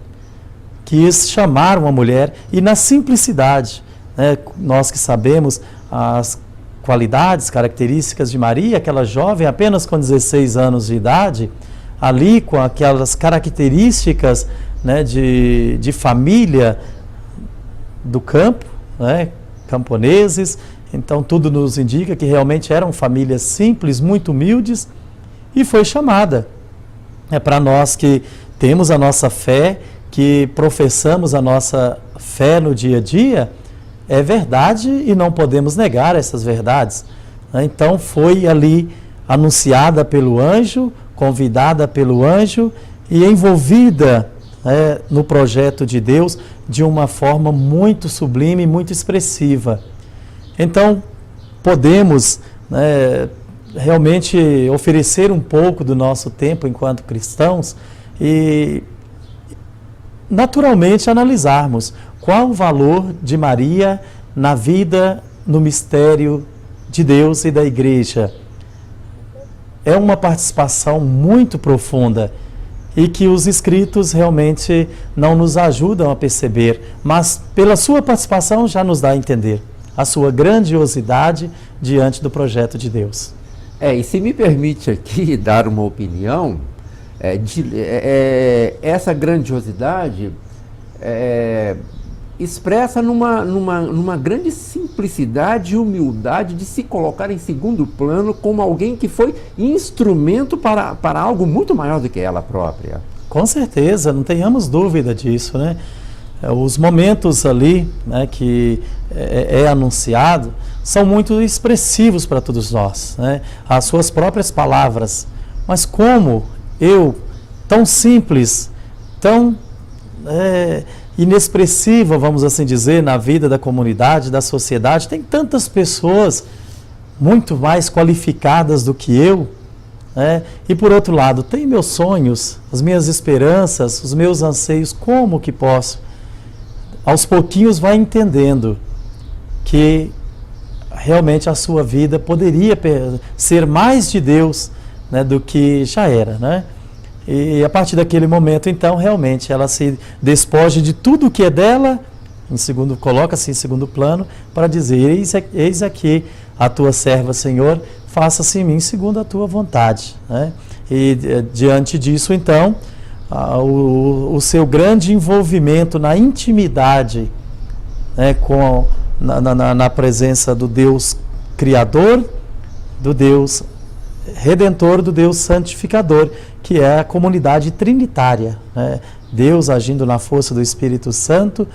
quis chamar uma mulher, e na simplicidade, né, nós que sabemos as qualidades, características de Maria, aquela jovem apenas com 16 anos de idade, ali com aquelas características, né, de família do campo, né, camponeses, então tudo nos indica que realmente eram famílias simples, muito humildes, e foi chamada. É para nós que temos a nossa fé, que professamos a nossa fé no dia a dia, é verdade e não podemos negar essas verdades. Então foi ali anunciada pelo anjo, convidada pelo anjo e envolvida no projeto de Deus de uma forma muito sublime, muito expressiva. Então, podemos realmente oferecer um pouco do nosso tempo enquanto cristãos e naturalmente analisarmos qual o valor de Maria na vida, no mistério de Deus e da Igreja. É uma participação muito profunda e que os escritos realmente não nos ajudam a perceber, mas pela sua participação já nos dá a entender a sua grandiosidade diante do projeto de Deus. E se me permite aqui dar uma opinião, essa grandiosidade expressa numa grande simplicidade e humildade de se colocar em segundo plano como alguém que foi instrumento para algo muito maior do que ela própria. Com certeza, não tenhamos dúvida disso, né? Os momentos ali, né, que é anunciado são muito expressivos para todos nós, né? As suas próprias palavras. Mas como eu, tão simples, tão inexpressiva, vamos assim dizer, na vida da comunidade, da sociedade, tem tantas pessoas muito mais qualificadas do que eu, né? E por outro lado, tem meus sonhos, as minhas esperanças, os meus anseios, como que posso? Aos pouquinhos vai entendendo que realmente a sua vida poderia ser mais de Deus, né, do que já era, né? E a partir daquele momento, então, realmente ela se despoja de tudo que é dela, coloca-se em segundo plano, para dizer, eis aqui a tua serva, Senhor, faça-se em mim segundo a tua vontade, né? E diante disso, então, o seu grande envolvimento na intimidade, né, na presença do Deus Criador, do Deus Redentor, do Deus Santificador, que é a comunidade trinitária, né? Deus agindo na força do Espírito Santo,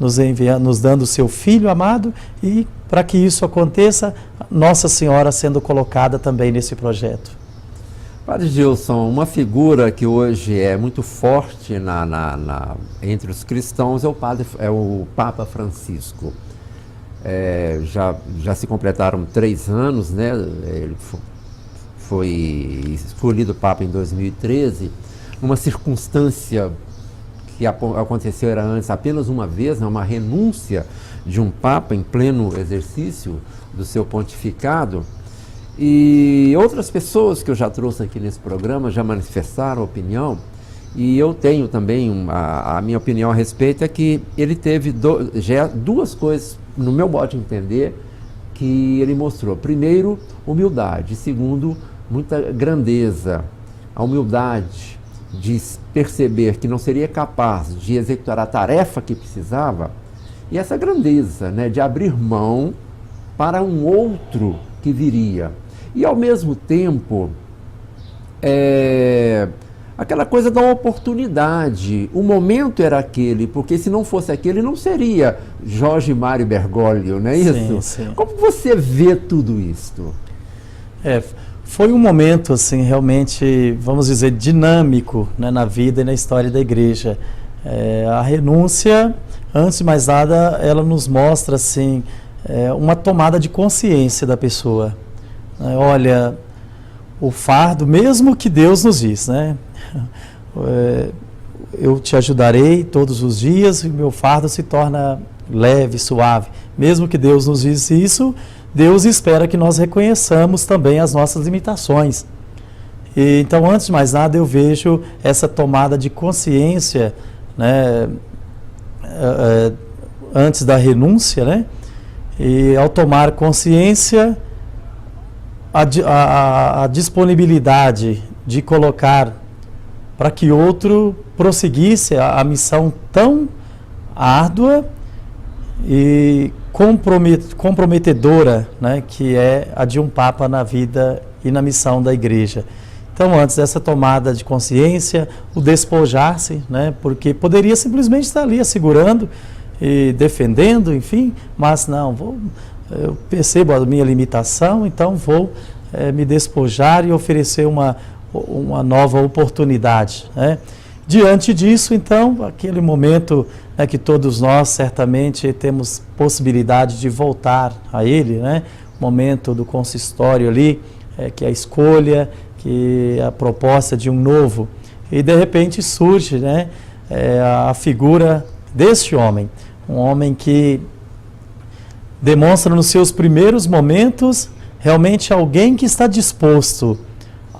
nos dando o seu Filho amado, e para que isso aconteça, Nossa Senhora sendo colocada também nesse projeto. Padre Gilson, uma figura que hoje é muito forte entre os cristãos é o Papa Francisco. Já se completaram 3 anos, né? Ele foi escolhido Papa em 2013, numa circunstância que aconteceu era antes apenas uma vez, né? Uma renúncia de um Papa em pleno exercício do seu pontificado. E outras pessoas que eu já trouxe aqui nesse programa já manifestaram opinião, e eu tenho também a minha opinião a respeito, é que ele teve duas coisas, no meu modo de entender, que ele mostrou. Primeiro, humildade. Segundo, muita grandeza. A humildade de perceber que não seria capaz de executar a tarefa que precisava, e essa grandeza, né, de abrir mão para um outro que viria. E ao mesmo tempo, aquela coisa da oportunidade, o momento era aquele, porque se não fosse aquele, não seria Jorge Mário Bergoglio, não é isso? Sim. Como você vê tudo isto? Foi um momento, assim, realmente, vamos dizer, dinâmico, né, na vida e na história da igreja. A renúncia, antes de mais nada, ela nos mostra, assim, uma tomada de consciência da pessoa. Olha, o fardo, mesmo que Deus nos diz, né? Eu te ajudarei todos os dias e meu fardo se torna leve, suave. Mesmo que Deus nos diz isso, Deus espera que nós reconheçamos também as nossas limitações. E, então, antes de mais nada, eu vejo essa tomada de consciência, né, antes da renúncia, né? E ao tomar consciência, a disponibilidade de colocar para que outro prosseguisse a missão tão árdua e comprometedora, né, que é a de um Papa na vida e na missão da igreja. Então, antes dessa tomada de consciência, o despojar-se, né, porque poderia simplesmente estar ali assegurando e defendendo, enfim, mas não, eu percebo a minha limitação, então vou me despojar e oferecer uma nova oportunidade, né? Diante disso, então, aquele momento, né, que todos nós certamente temos possibilidade de voltar a ele, né? O momento do consistório ali, que é a escolha, que é a proposta de um novo, e de repente surge, né, a figura deste homem, um homem que demonstra nos seus primeiros momentos realmente alguém que está disposto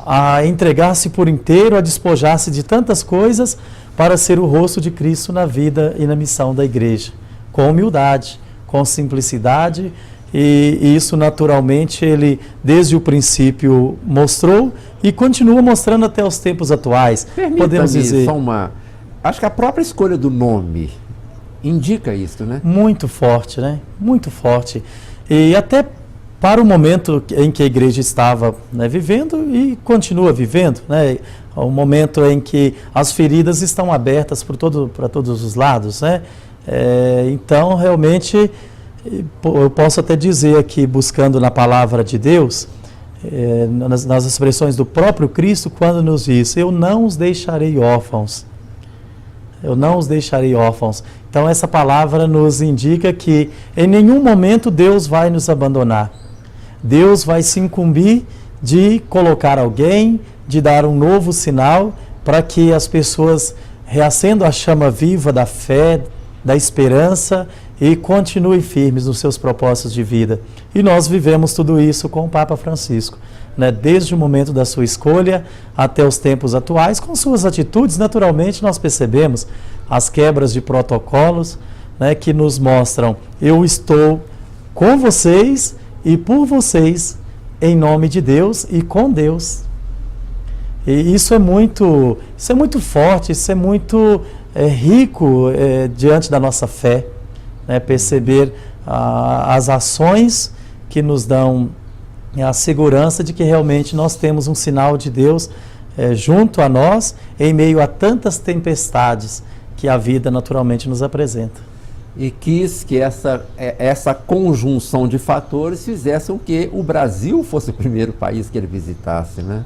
a entregar-se por inteiro, a despojar-se de tantas coisas para ser o rosto de Cristo na vida e na missão da igreja, com humildade, com simplicidade, e isso naturalmente ele desde o princípio mostrou e continua mostrando até os tempos atuais. Podemos dizer, só acho que a própria escolha do nome indica isso, né? Muito forte, né? Muito forte. E até para o momento em que a igreja estava, né, vivendo e continua vivendo, né? O momento em que as feridas estão abertas para todos os lados, né? Então, realmente, eu posso até dizer aqui, buscando na palavra de Deus, nas expressões do próprio Cristo, quando nos diz: eu não os deixarei órfãos. Eu não os deixarei órfãos. Então, essa palavra nos indica que em nenhum momento Deus vai nos abandonar. Deus vai se incumbir de colocar alguém, de dar um novo sinal para que as pessoas reacendam a chama viva da fé, da esperança e continuem firmes nos seus propósitos de vida. E nós vivemos tudo isso com o Papa Francisco, né? Desde o momento da sua escolha até os tempos atuais, com suas atitudes, naturalmente nós percebemos as quebras de protocolos, né, que nos mostram: eu estou com vocês e por vocês, em nome de Deus e com Deus. E isso é muito forte, isso é muito rico diante da nossa fé, né? Perceber as ações que nos dão a segurança de que realmente nós temos um sinal de Deus junto a nós, em meio a tantas tempestades que a vida naturalmente nos apresenta. E quis que essa conjunção de fatores fizesse com que o Brasil fosse o primeiro país que ele visitasse, né?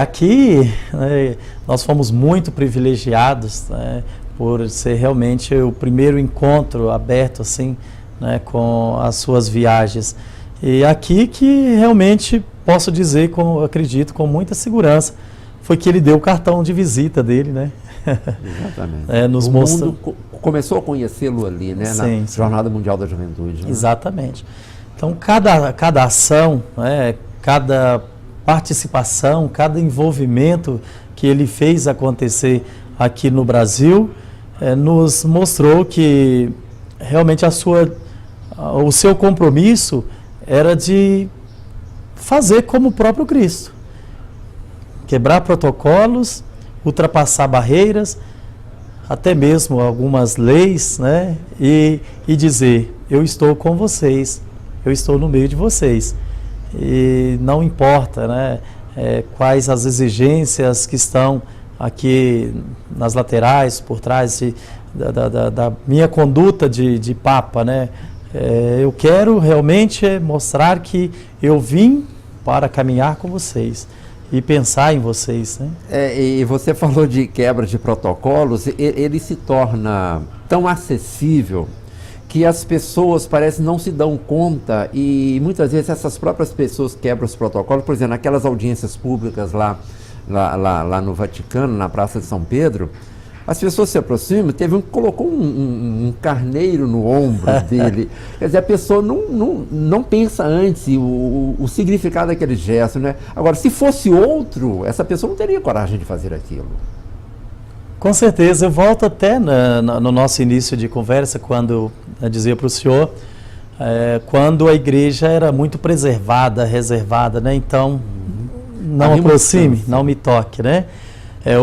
Aqui, né, nós fomos muito privilegiados, né, por ser realmente o primeiro encontro aberto assim, né, com as suas viagens. E aqui que realmente posso dizer, acredito com muita segurança, foi que ele deu o cartão de visita dele, né? Exatamente. Nos mundo começou a conhecê-lo ali, né? Sim, na Jornada Mundial da Juventude. Né? Exatamente. Então, cada ação, né, cada participação, cada envolvimento que ele fez acontecer aqui no Brasil, nos mostrou que realmente o seu compromisso era de fazer como o próprio Cristo. Quebrar protocolos, ultrapassar barreiras, até mesmo algumas leis, né? E dizer: eu estou com vocês, eu estou no meio de vocês. e não importa, né, quais as exigências que estão aqui nas laterais, por trás da minha conduta de Papa, né? Eu quero realmente mostrar que eu vim para caminhar com vocês e pensar em vocês, né? E você falou de quebra de protocolos, ele se torna tão acessível que as pessoas parecem não se dão conta, e muitas vezes essas próprias pessoas quebram os protocolos. Por exemplo, naquelas audiências públicas lá no Vaticano, na Praça de São Pedro, as pessoas se aproximam, teve um que colocou um carneiro no ombro dele. Quer dizer, a pessoa não pensa antes o significado daquele gesto, né? Agora, se fosse outro, essa pessoa não teria coragem de fazer aquilo. Com certeza, eu volto até no nosso início de conversa, quando eu dizia para o senhor, quando a igreja era muito preservada, reservada, né? Então, não aproxime, não me toque, né?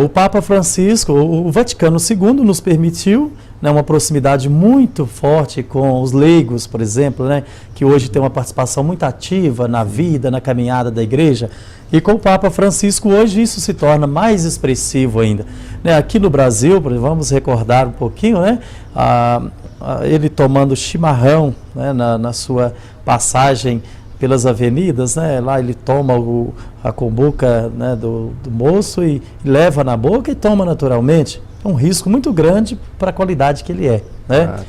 O Papa Francisco, o Vaticano II nos permitiu, né, uma proximidade muito forte com os leigos, por exemplo, né, que hoje tem uma participação muito ativa na vida, na caminhada da igreja. E com o Papa Francisco hoje isso se torna mais expressivo ainda. Né, aqui no Brasil, vamos recordar um pouquinho, né, ele tomando chimarrão, né, na sua passagem pelas avenidas, né? Lá ele toma a cumbuca, né, do moço e leva na boca e toma naturalmente. É um risco muito grande para a qualidade que ele é, né?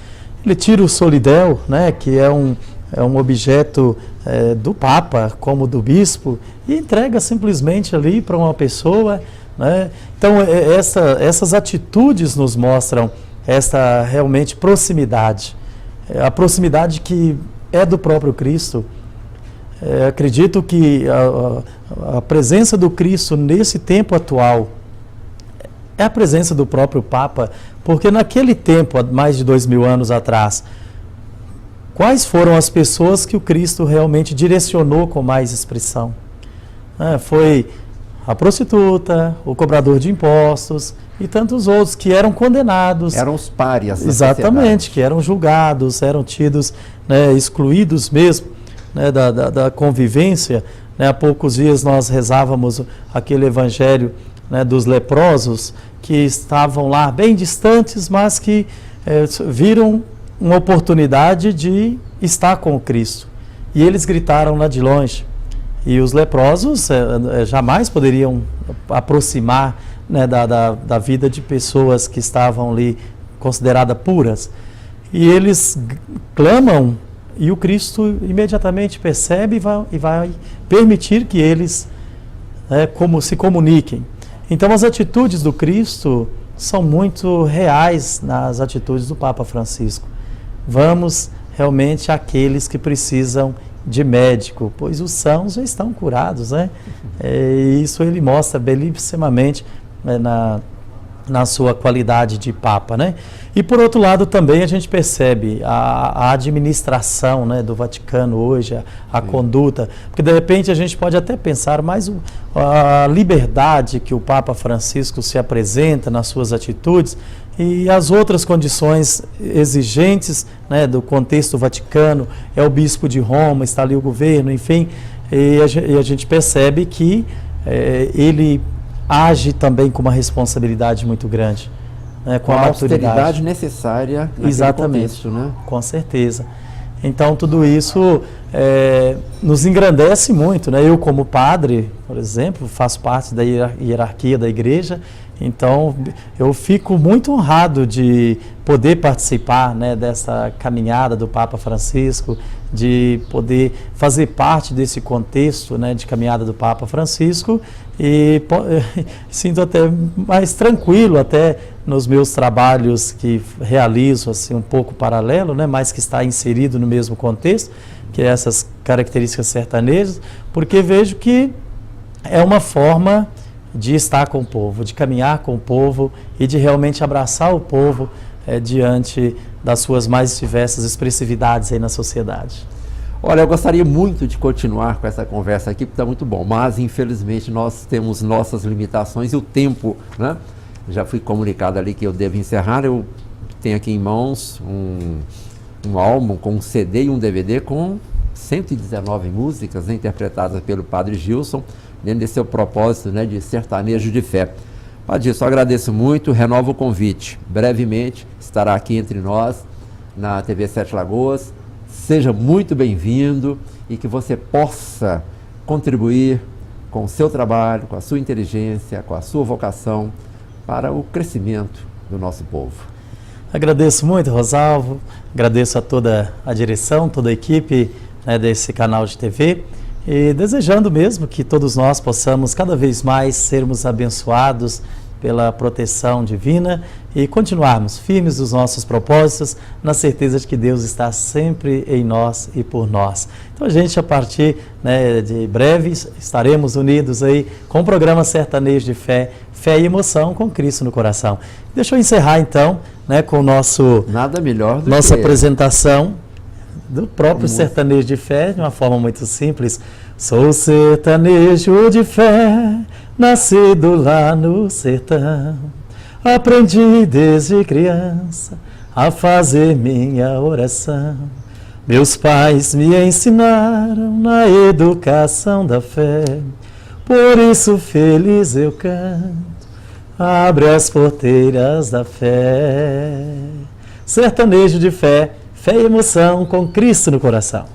Ele tira o solidel, né, que é um objeto do Papa, como do Bispo, e entrega simplesmente ali para uma pessoa, né? Então essas atitudes nos mostram essa realmente proximidade, a proximidade que é do próprio Cristo. Acredito que a presença do Cristo nesse tempo atual é a presença do próprio Papa, porque naquele tempo, há mais de 2000 anos atrás, quais foram as pessoas que o Cristo realmente direcionou com mais expressão? Foi a prostituta, o cobrador de impostos e tantos outros que eram condenados. Eram os párias. Exatamente, que eram julgados, eram tidos, né, excluídos mesmo, né, da convivência. Né? Há poucos dias nós rezávamos aquele evangelho, né, dos leprosos que estavam lá bem distantes, mas que viram uma oportunidade de estar com o Cristo. E eles gritaram lá de longe. E os leprosos jamais poderiam aproximar, né, da vida de pessoas que estavam ali consideradas puras. E eles clamam, e o Cristo imediatamente percebe e vai permitir que eles se comuniquem. Então as atitudes do Cristo são muito reais nas atitudes do Papa Francisco. Vamos realmente àqueles que precisam de médico, pois os sãos já estão curados, né? E isso ele mostra belíssimamente, né, na sua qualidade de Papa, né? E por outro lado também a gente percebe a administração, né, do Vaticano hoje, a conduta, porque de repente a gente pode até pensar, mas a liberdade que o Papa Francisco se apresenta nas suas atitudes e as outras condições exigentes, né, do contexto vaticano, é o Bispo de Roma, está ali o governo, enfim, e a gente percebe que ele age também com uma responsabilidade muito grande, né, com a austeridade necessária naquele exatamente, contexto, né? Com certeza. Então tudo isso nos engrandece muito, né? Eu como padre, por exemplo, faço parte da hierarquia da igreja, então eu fico muito honrado de poder participar, né, dessa caminhada do Papa Francisco, de poder fazer parte desse contexto, né, de caminhada do Papa Francisco, e sinto até mais tranquilo até nos meus trabalhos que realizo assim um pouco paralelo, né, mas que está inserido no mesmo contexto, que é essas características sertanejas, porque vejo que é uma forma de estar com o povo, de caminhar com o povo e de realmente abraçar o povo diante das suas mais diversas expressividades aí na sociedade. Olha, eu gostaria muito de continuar com essa conversa aqui, porque está muito bom, mas infelizmente nós temos nossas limitações e o tempo, né? Já fui comunicado ali que eu devo encerrar. Eu tenho aqui em mãos um álbum com um CD e um DVD com 119 músicas, né, interpretadas pelo Padre Gilson, dentro desse seu propósito, né, de sertanejo de fé. Padre Gilson, agradeço muito, renovo o convite. Brevemente estará aqui entre nós, na TV Sete Lagoas. Seja muito bem-vindo e que você possa contribuir com o seu trabalho, com a sua inteligência, com a sua vocação para o crescimento do nosso povo. Agradeço muito, Rosalvo, agradeço a toda a direção, toda a equipe, né, desse canal de TV e desejando mesmo que todos nós possamos cada vez mais sermos abençoados pela proteção divina e continuarmos firmes nos nossos propósitos, na certeza de que Deus está sempre em nós e por nós. Então a gente, a partir, né, de breve, estaremos unidos aí com o programa Sertanejo de Fé, Fé e Emoção com Cristo no Coração. Deixa eu encerrar então, né, com o nosso, nada melhor do nossa que apresentação do próprio sertanejo de fé, de uma forma muito simples. Sou sertanejo de fé, nascido lá no sertão. Aprendi desde criança a fazer minha oração. Meus pais me ensinaram na educação da fé. Por isso feliz eu canto, abre as porteiras da fé. Sertanejo de fé, fé e emoção com Cristo no coração.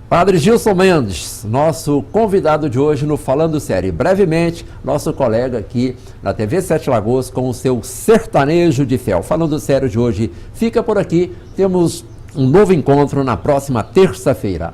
Padre Gilson Mendes, nosso convidado de hoje no Falando Sério. E brevemente, nosso colega aqui na TV Sete Lagoas com o seu sertanejo de fé. O Falando Sério de hoje fica por aqui. Temos um novo encontro na próxima terça-feira.